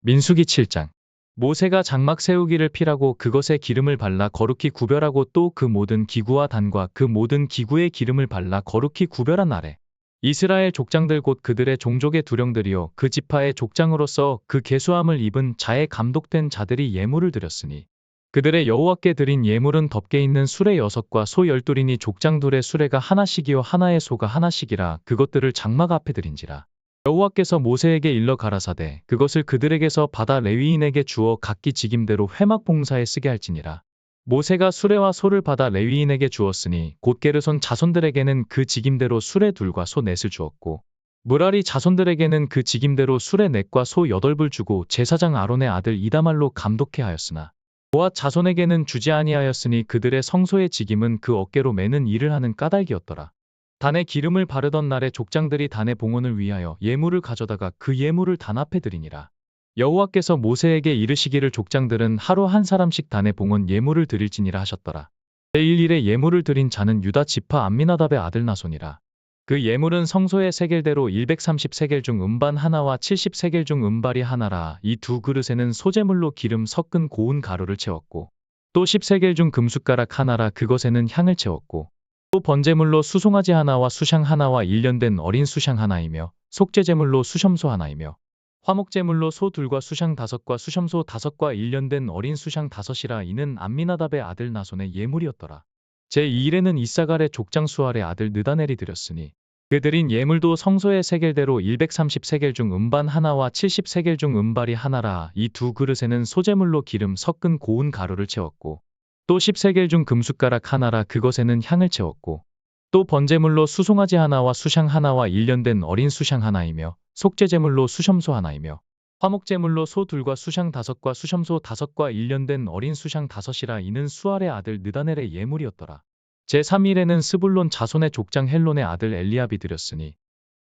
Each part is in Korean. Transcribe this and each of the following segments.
민수기 7장. 모세가 장막 세우기를 피라고 그것에 기름을 발라 거룩히 구별하고 또 그 모든 기구와 단과 그 모든 기구에 기름을 발라 거룩히 구별한 날에 이스라엘 족장들 곧 그들의 종족의 두령들이요 그 지파의 족장으로서 그 계수함을 입은 자에 감독된 자들이 예물을 드렸으니 그들의 여호와께 드린 예물은 덮개 있는 수레 6과 소 12이니 족장 둘의 수레가 하나씩이요 하나의 소가 하나씩이라 그것들을 장막 앞에 드린지라. 여호와께서 모세에게 일러 가라사대 그것을 그들에게서 받아 레위인에게 주어 각기 직임대로 회막 봉사에 쓰게 할지니라. 모세가 수레와 소를 받아 레위인에게 주었으니 곧 게르손 자손들에게는 그 직임대로 수레 둘과 소 넷을 주었고 무라리 자손들에게는 그 직임대로 수레 넷과 소 8을 주고 제사장 아론의 아들 이다말로 감독해 하였으나 고앗 자손에게는 주지 아니하였으니 그들의 성소의 직임은 그 어깨로 매는 일을 하는 까닭이었더라. 단에 기름을 바르던 날에 족장들이 단의 봉헌을 위하여 예물을 가져다가 그 예물을 단 앞에 드리니라. 여호와께서 모세에게 이르시기를 족장들은 하루 한 사람씩 단의 봉헌 예물을 드릴지니라 하셨더라. 제1일에 예물을 드린 자는 유다 지파 암미나답의 아들 나손이라. 그 예물은 성소의 세겔대로 130세겔 중 음반 하나와 70세겔 중 음발이 하나라. 이 두 그릇에는 소재물로 기름 섞은 고운 가루를 채웠고 또 10세겔 중 금숟가락 하나라. 그것에는 향을 채웠고 또 번제물로 수송아지 하나와 수샹 하나와 일련된 어린 수샹 하나이며 속죄제물로 수염소 하나이며 화목제물로 소 둘과 수샹 5과 수염소 5과 일련된 어린 수샹 5이라. 이는 암미나답의 아들 나손의 예물이었더라. 제2일에는 이사갈의 족장 수알의 아들 느다넬이 드렸으니 그 드린 예물도 성소의 세겔대로 130세겔 중 음반 하나와 70세겔 중 음발이 하나라. 이 두 그릇에는 소재물로 기름 섞은 고운 가루를 채웠고 또 10세겔 중 금숟가락 하나라. 그것에는 향을 채웠고 또 번제물로 수송아지 하나와 수샹 하나와 일련된 어린 수샹 하나이며 속죄제물로 수염소 하나이며 화목제물로 소 둘과 수샹 5과 수염소 5과 일련된 어린 수샹 5이라. 이는 수알의 아들 느다넬의 예물이었더라. 제3일에는 스불론 자손의 족장 헬론의 아들 엘리압이 드렸으니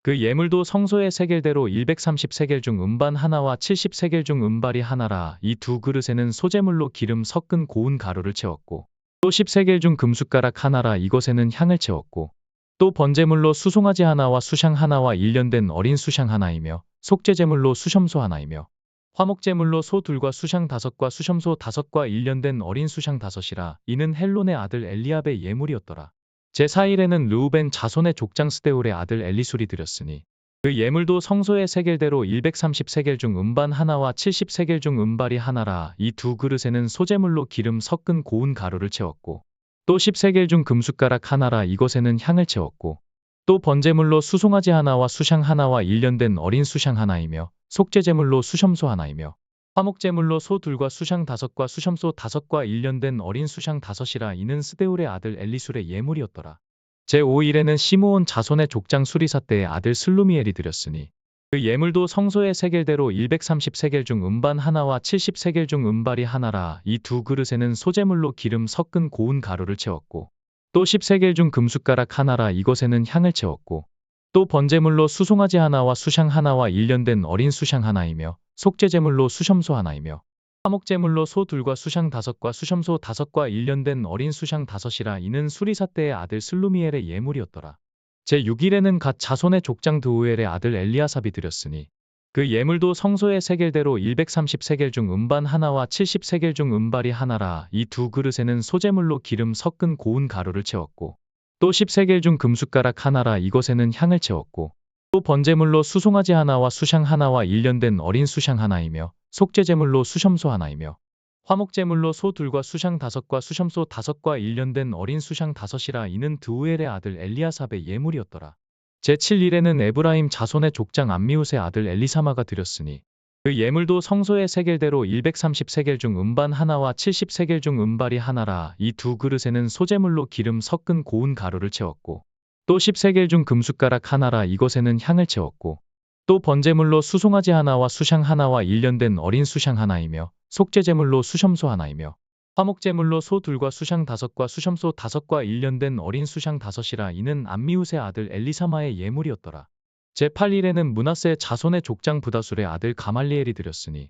그 예물도 성소의 세겔대로 130세겔 중 음반 하나와 70세겔 중 음발이 하나라. 이 두 그릇에는 소재물로 기름 섞은 고운 가루를 채웠고 또 10세겔 중 금숟가락 하나라. 이것에는 향을 채웠고 또 번제물로 수송아지 하나와 수샹 하나와 일련된 어린 수샹 하나이며 속죄제물로 수염소 하나이며 화목제물로 소 둘과 수샹 5과 수염소 5과 일련된 어린 수샹 5이라. 이는 헬론의 아들 엘리압의 예물이었더라. 제4일에는 르우벤 자손의 족장 스데울의 아들 엘리술이 드렸으니 그 예물도 성소의 세겔대로 130세겔 중 음반 하나와 70세겔 중 음발이 하나라. 이 두 그릇에는 소재물로 기름 섞은 고운 가루를 채웠고 또 10세겔 중 금숟가락 하나라. 이것에는 향을 채웠고 또 번제물로 수송아지 하나와 수샹 하나와 일련된 어린 수샹 하나이며 속죄제물로 수염소 하나이며 화목제물로 소 둘과 수샹 5과 수염소 5과 일련된 어린 수샹 5이라. 이는 스데울의 아들 엘리술의 예물이었더라. 제5일에는 시므온 자손의 족장 수리사 때의 아들 슬루미엘이 드렸으니 그 예물도 성소의 세겔대로 130세겔 중 음반 하나와 70세겔 중 음발이 하나라. 이 두 그릇에는 소재물로 기름 섞은 고운 가루를 채웠고 또 10세겔 중 금숟가락 하나라. 이것에는 향을 채웠고 또 번제물로 수송아지 하나와 수샹 하나와 일련된 어린 수샹 하나이며 속죄제물로 수염소 하나이며 화목제물로 소 둘과 수샹 5과 수염소 5과 일련된 어린 수샹 5이라. 이는 수리사 때의 아들 슬루미엘의 예물이었더라. 제6일에는 갓 자손의 족장 드우엘의 아들 엘리아삽이 드렸으니 그 예물도 성소의 세겔대로 130세겔 중 음반 하나와 70세겔 중 음발이 하나라. 이 두 그릇에는 소재물로 기름 섞은 고운 가루를 채웠고 또 10세겔 중 금숟가락 하나라. 이것에는 향을 채웠고 또 번제물로 수송아지 하나와 수샹 하나와 일련된 어린 수샹 하나이며 속죄제물로 수염소 하나이며 화목제물로 소 둘과 수샹 5과 수염소 5과 일련된 어린 수샹 5이라. 이는 드우엘의 아들 엘리아삽의 예물이었더라. 제7일에는 에브라임 자손의 족장 암미웃의 아들 엘리사마가 드렸으니 그 예물도 성소의 세겔대로 130세겔 중 음반 하나와 70세겔 중 음발이 하나라. 이 두 그릇에는 소재물로 기름 섞은 고운 가루를 채웠고 또 10세겔 중 금숟가락 하나라. 이것에는 향을 채웠고 또 번제물로 수송아지 하나와 수샹 하나와 일련된 어린 수샹 하나이며 속죄제물로 수염소 하나이며 화목제물로 소 둘과 수샹 5과 수염소 5과 일련된 어린 수샹 5이라. 이는 암미웃의 아들 엘리사마의 예물이었더라. 제8일에는 므낫세 자손의 족장 부다술의 아들 가말리엘이 드렸으니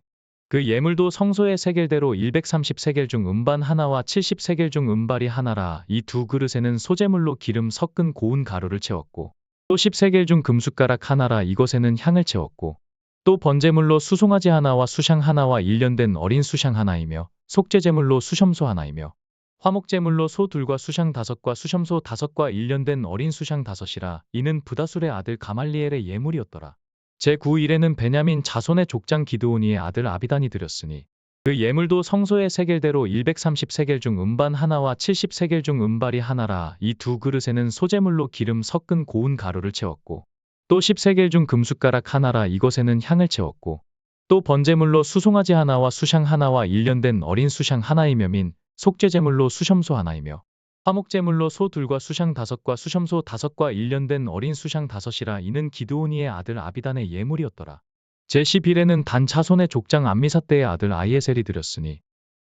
그 예물도 성소의 세겔대로 130세겔 중 음반 하나와 70세겔 중 음발이 하나라. 이 두 그릇에는 소재물로 기름 섞은 고운 가루를 채웠고 또 10세겔 중 금숟가락 하나라. 이것에는 향을 채웠고 또 번제물로 수송아지 하나와 수샹 하나와 일련된 어린 수샹 하나이며 속죄제물로 수염소 하나이며 화목제물로 소 둘과 수샹 다섯과 수염소 다섯과 일련된 어린 수샹 다섯이라. 이는 부다술의 아들 가말리엘의 예물이었더라. 제9일에는 베냐민 자손의 족장 기드오니의 아들 아비단이 드렸으니 그 예물도 성소의 세겔대로 130세겔 중 음반 하나와 70세겔 중 음발이 하나라. 이 두 그릇에는 소제물로 기름 섞은 고운 가루를 채웠고 또 10세겔 중 금숟가락 하나라. 이것에는 향을 채웠고 또 번제물로 수송아지 하나와 수샹 하나와 일련된 어린 수샹 하나이며 민 속죄제물로 수염소 하나이며 화목제물로 소 둘과 수샹 다섯과 수염소 다섯과 일련된 어린 수샹 다섯이라. 이는 기드오니의 아들 아비단의 예물이었더라. 제11에는 단 자손의 족장 암미사 때의 아들 아이에셀이 드렸으니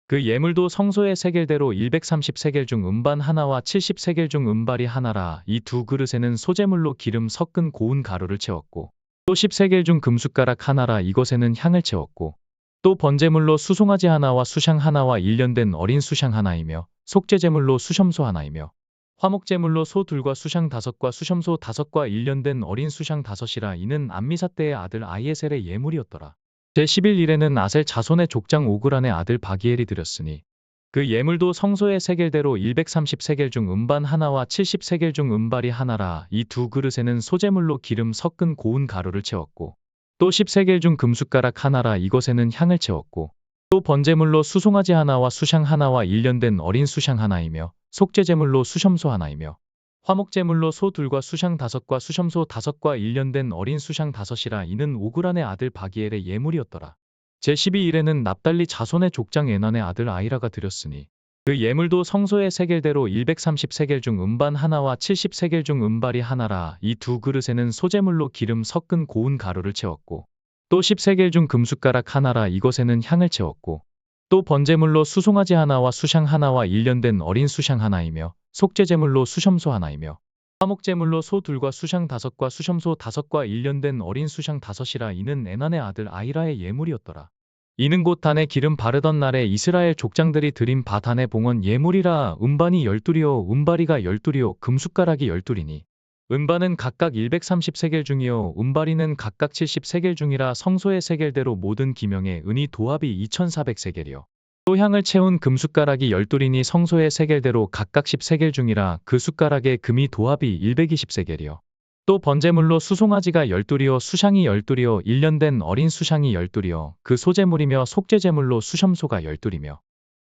그 예물도 성소의 세겔대로 130세겔 중 음반 하나와 70세겔 중 음발이 하나라. 이 두 그릇에는 소제물로 기름 섞은 고운 가루를 채웠고 또 10세겔 중 금숟가락 하나라. 이것에는 향을 채웠고 또 번제물로 수송아지 하나와 수샹 하나와 일련된 어린 수샹 하나이며 속죄제물로 수염소 하나이며 화목제물로 소 둘과 수샹 다섯과 수염소 다섯과 일련된 어린 수샹 다섯이라. 이는 암미사 때의 아들 아이에셀의 예물이었더라. 제11일에는 아셀 자손의 족장 오그란의 아들 바기엘이 드렸으니 그 예물도 성소의 세겔대로 130세겔 중 음반 하나와 70세겔 중 음발이 하나라. 이 두 그릇에는 소제물로 기름 섞은 고운 가루를 채웠고 또 10세겔 중 금숟가락 하나라. 이것에는 향을 채웠고 또 번제물로 수송아지 하나와 수샹 하나와 일련된 어린 수샹 하나이며 속죄제물로 수염소 하나이며 화목제물로 소 둘과 수샹 다섯과 수염소 다섯과 일련된 어린 수샹 다섯이라. 이는 오그란의 아들 바기엘의 예물이었더라. 제12일에는 납달리 자손의 족장 에난의 아들 아이라가 드렸으니 그 예물도 성소의 세겔대로 130세겔 중 음반 하나와 70세겔 중 음발이 하나라. 이 두 그릇에는 소제물로 기름 섞은 고운 가루를 채웠고 또 10세겔 중 금숟가락 하나라. 이것에는 향을 채웠고 또 번제물로 수송아지 하나와 수샹 하나와 일련된 어린 수샹 하나이며 속죄제물로 수염소 하나이며 화목제물로 소 둘과 수샹 다섯과 수염소 다섯과 일련된 어린 수샹 다섯이라. 이는 에난의 아들 아이라의 예물이었더라. 이는 곧 단에 기름 바르던 날에 이스라엘 족장들이 드린 바 단의 봉헌 예물이라. 음반이 12이요 음바리가 12이요 금숟가락이 12이니 음반은 각각 130세겔 중이요 음바리는 각각 70세겔 중이라. 성소의 세겔대로 모든 기명의 은이 도합이 2400세겔이요 또 향을 채운 금숟가락이 12이니 성소의 세겔대로 각각 10세겔 중이라. 그 숟가락의 금이 도합이 120세겔이요 또 번제물로 수송아지가 12이요 수샹이 12이요 일련된 어린 수샹이 12이요 그 소제물이며 속죄제물로 수염소가 12이며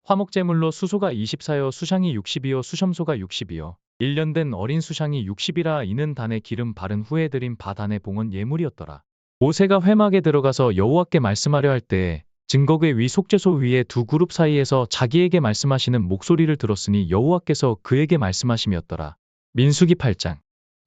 화목제물로 수소가 24요 수샹이 60이요 수염소가 60이요 일련된 어린 수샹이 60이라. 이는 단에 기름 바른 후에 드린 바 단의 봉헌 예물이었더라. 모세가 회막에 들어가서 여호와께 말씀하려 할 때에 증거궤 위 속죄소 위에 두 그룹 사이에서 자기에게 말씀하시는 목소리를 들었으니 여호와께서 그에게 말씀하심이었더라. 민수기 8장.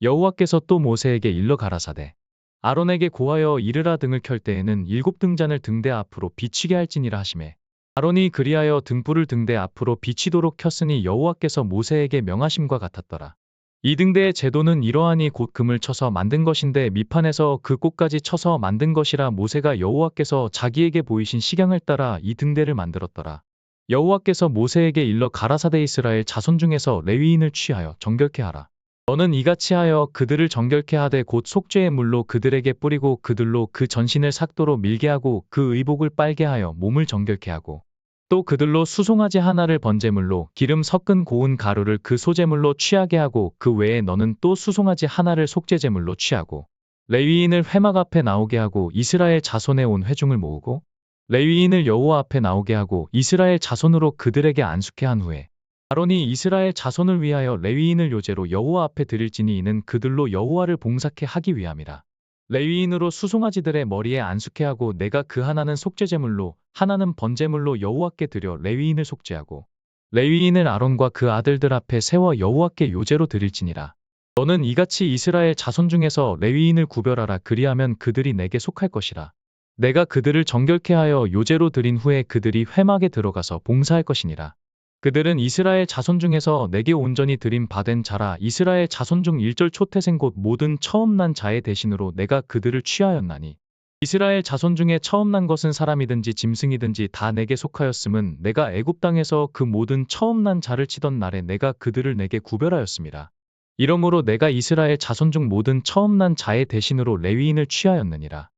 여호와께서 또 모세에게 일러 가라사대 아론에게 고하여 이르라. 등을 켤 때에는 7등잔을 등대 앞으로 비치게 할지니라 하시매 아론이 그리하여 등불을 등대 앞으로 비치도록 켰으니 여호와께서 모세에게 명하심과 같았더라. 이 등대의 제도는 이러하니 곧 금을 쳐서 만든 것인데 밑판에서 그 꽃까지 쳐서 만든 것이라. 모세가 여호와께서 자기에게 보이신 식양을 따라 이 등대를 만들었더라. 여호와께서 모세에게 일러 가라사대 이스라엘 자손 중에서 레위인을 취하여 정결케 하라. 너는 이같이 하여 그들을 정결케 하되 곧 속죄의 물로 그들에게 뿌리고 그들로 그 전신을 삭도로 밀게 하고 그 의복을 빨게 하여 몸을 정결케 하고 또 그들로 수송아지 하나를 번제물로 기름 섞은 고운 가루를 그 소제물로 취하게 하고 그 외에 너는 또 수송아지 하나를 속죄제물로 취하고 레위인을 회막 앞에 나오게 하고 이스라엘 자손에 온 회중을 모으고 레위인을 여호와 앞에 나오게 하고 이스라엘 자손으로 그들에게 안수케 한 후에 아론이 이스라엘 자손을 위하여 레위인을 요제로 여호와 앞에 드릴지니 이는 그들로 여호와를 봉사케 하기 위함이라. 레위인으로 수송아지들의 머리에 안수케 하고 내가 그 하나는 속죄제물로 하나는 번제물로 여호와께 드려 레위인을 속죄하고 레위인을 아론과 그 아들들 앞에 세워 여호와께 요제로 드릴지니라. 너는 이같이 이스라엘 자손 중에서 레위인을 구별하라. 그리하면 그들이 내게 속할 것이라. 내가 그들을 정결케 하여 요제로 드린 후에 그들이 회막에 들어가서 봉사할 것이니라. 그들은 이스라엘 자손 중에서 내게 온전히 드림 받은 자라. 이스라엘 자손 중 일절 초태생 곧 모든 처음 난 자의 대신으로 내가 그들을 취하였나니 이스라엘 자손 중에 처음 난 것은 사람이든지 짐승이든지 다 내게 속하였음은 내가 애굽 땅에서 그 모든 처음 난 자를 치던 날에 내가 그들을 내게 구별하였음이라. 이러므로 내가 이스라엘 자손 중 모든 처음 난 자의 대신으로 레위인을 취하였느니라.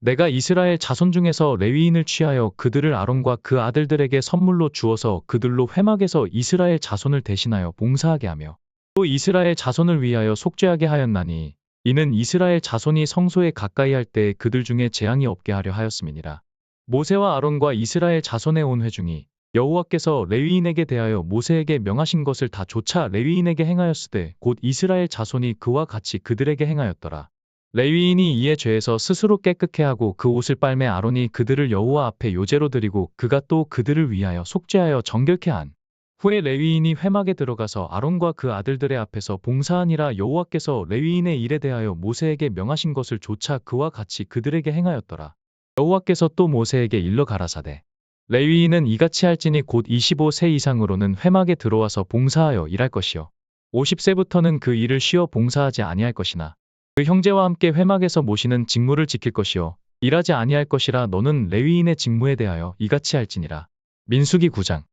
내가 이스라엘 자손 중에서 레위인을 취하여 그들을 아론과 그 아들들에게 선물로 주어서 그들로 회막에서 이스라엘 자손을 대신하여 봉사하게 하며 또 이스라엘 자손을 위하여 속죄하게 하였나니 이는 이스라엘 자손이 성소에 가까이 할 때 그들 중에 재앙이 없게 하려 하였음이니라. 모세와 아론과 이스라엘 자손의 온 회중이 여호와께서 레위인에게 대하여 모세에게 명하신 것을 다 조차 레위인에게 행하였으되 곧 이스라엘 자손이 그와 같이 그들에게 행하였더라. 레위인이 이에 죄에서 스스로 깨끗게 하고 그 옷을 빨매 아론이 그들을 여호와 앞에 요제로 드리고 그가 또 그들을 위하여 속죄하여 정결케 한 후에 레위인이 회막에 들어가서 아론과 그 아들들의 앞에서 봉사하니라. 여호와께서 레위인의 일에 대하여 모세에게 명하신 것을 조차 그와 같이 그들에게 행하였더라. 여호와께서 또 모세에게 일러 가라사대 레위인은 이같이 할지니 곧 25세 이상으로는 회막에 들어와서 봉사하여 일할 것이요 50세부터는 그 일을 쉬어 봉사하지 아니할 것이나 그 형제와 함께 회막에서 모시는 직무를 지킬 것이요 일하지 아니할 것이라. 너는 레위인의 직무에 대하여 이같이 할지니라. 민수기 9장.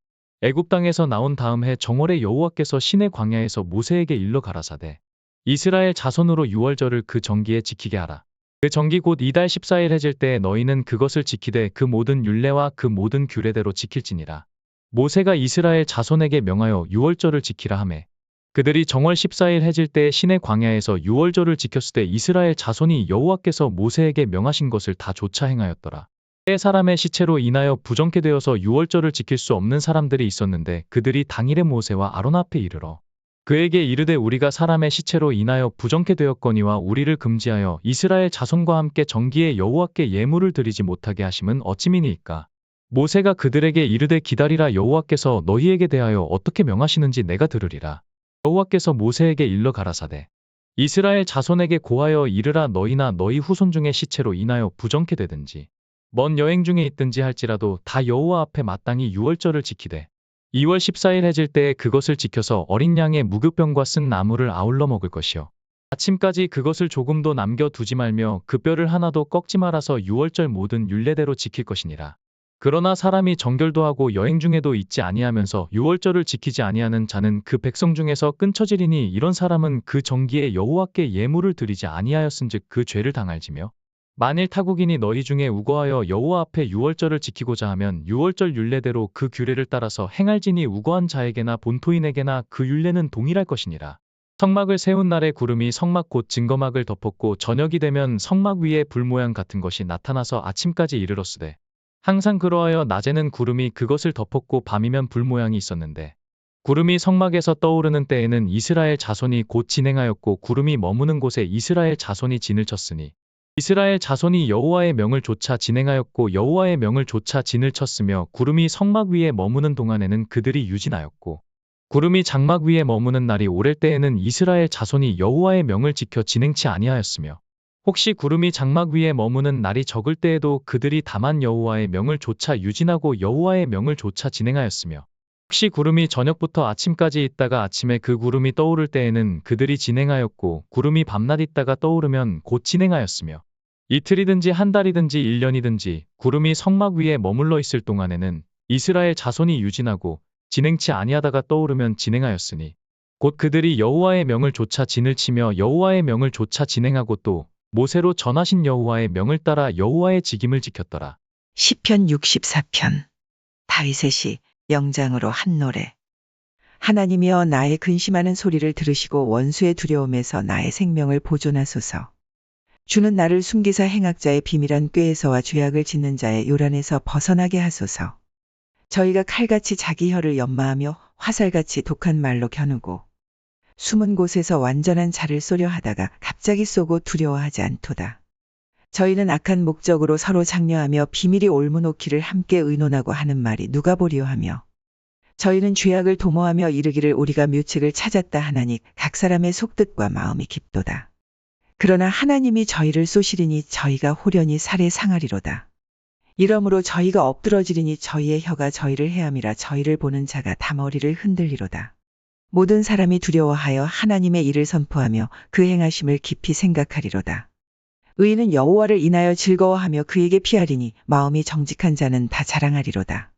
애굽 땅에서 나온 다음 해 정월에 여호와께서 시내 광야에서 모세에게 일러 가라사대 이스라엘 자손으로 유월절을 그 정기에 지키게 하라. 그 정기 곧 이달 14일 해질 때에 너희는 그것을 지키되 그 모든 율례와 그 모든 규례대로 지킬지니라. 모세가 이스라엘 자손에게 명하여 유월절을 지키라 하매 그들이 정월 14일 해질 때에 시내 광야에서 유월절을 지켰을 때 이스라엘 자손이 여호와께서 모세에게 명하신 것을 다 조차 행하였더라. 때 사람의 시체로 인하여 부정케 되어서 유월절을 지킬 수 없는 사람들이 있었는데 그들이 당일에 모세와 아론 앞에 이르러 그에게 이르되 우리가 사람의 시체로 인하여 부정케 되었거니와 우리를 금지하여 이스라엘 자손과 함께 정기에 여호와께 예물을 드리지 못하게 하심은 어찌미니이까. 모세가 그들에게 이르되 기다리라. 여호와께서 너희에게 대하여 어떻게 명하시는지 내가 들으리라. 여호와께서 모세에게 일러 가라사대 이스라엘 자손에게 고하여 이르라. 너희나 너희 후손 중에 시체로 인하여 부정케 되든지 먼 여행 중에 있든지 할지라도 다 여호와 앞에 마땅히 유월절을 지키되 2월 14일 해질 때에 그것을 지켜서 어린 양의 무교병과 쓴 나물을 아울러 먹을 것이요 아침까지 그것을 조금도 남겨 두지 말며 그 뼈를 하나도 꺾지 말아서 유월절 모든 율례대로 지킬 것이니라. 그러나 사람이 정결도 하고 여행 중에도 있지 아니하면서 유월절을 지키지 아니하는 자는 그 백성 중에서 끊쳐지리니 이런 사람은 그 정기에 여호와께 예물을 드리지 아니하였은즉 그 죄를 당할지며 만일 타국인이 너희 중에 우거하여 여호와 앞에 유월절을 지키고자 하면 유월절 율례대로 그 규례를 따라서 행할지니 우거한 자에게나 본토인에게나 그 율례는 동일할 것이니라. 성막을 세운 날에 구름이 성막 곧 증거막을 덮었고 저녁이 되면 성막 위에 불 모양 같은 것이 나타나서 아침까지 이르렀으되 항상 그러하여 낮에는 구름이 그것을 덮었고 밤이면 불 모양이 있었는데 구름이 성막에서 떠오르는 때에는 이스라엘 자손이 곧 진행하였고 구름이 머무는 곳에 이스라엘 자손이 진을 쳤으니 이스라엘 자손이 여호와의 명을 조차 진행하였고 여호와의 명을 조차 진을 쳤으며 구름이 성막 위에 머무는 동안에는 그들이 유진하였고 구름이 장막 위에 머무는 날이 오랠 때에는 이스라엘 자손이 여호와의 명을 지켜 진행치 아니하였으며 혹시 구름이 장막 위에 머무는 날이 적을 때에도 그들이 다만 여호와의 명을 조차 유진하고 여호와의 명을 조차 진행하였으며 혹시 구름이 저녁부터 아침까지 있다가 아침에 그 구름이 떠오를 때에는 그들이 진행하였고 구름이 밤낮 있다가 떠오르면 곧 진행하였으며 이틀이든지 한 달이든지 1년이든지 구름이 성막 위에 머물러 있을 동안에는 이스라엘 자손이 유진하고 진행치 아니하다가 떠오르면 진행하였으니 곧 그들이 여호와의 명을 조차 진을 치며 여호와의 명을 조차 진행하고 또 모세로 전하신 여호와의 명을 따라 여호와의 직임을 지켰더라. 시편 64편. 다윗의 시 영장으로 한 노래. 하나님이여 나의 근심하는 소리를 들으시고 원수의 두려움에서 나의 생명을 보존하소서. 주는 나를 숨기사 행악자의 비밀한 꾀에서와 죄악을 짓는 자의 요란에서 벗어나게 하소서. 저희가 칼같이 자기 혀를 연마하며 화살같이 독한 말로 겨누고 숨은 곳에서 완전한 자를 쏘려 하다가 갑자기 쏘고 두려워하지 않도다. 저희는 악한 목적으로 서로 장려하며 비밀이 올무놓기를 함께 의논하고 하는 말이 누가 보리요 하며 저희는 죄악을 도모하며 이르기를 우리가 묘책을 찾았다 하나니 각 사람의 속뜻과 마음이 깊도다. 그러나 하나님이 저희를 쏘시리니 저희가 호련히 살해 상하리로다. 이러므로 저희가 엎드러지리니 저희의 혀가 저희를 해함이라 저희를 보는 자가 다 머리를 흔들리로다. 모든 사람이 두려워하여 하나님의 일을 선포하며 그 행하심을 깊이 생각하리로다. 의인은 여호와를 인하여 즐거워하며 그에게 피하리니 마음이 정직한 자는 다 자랑하리로다.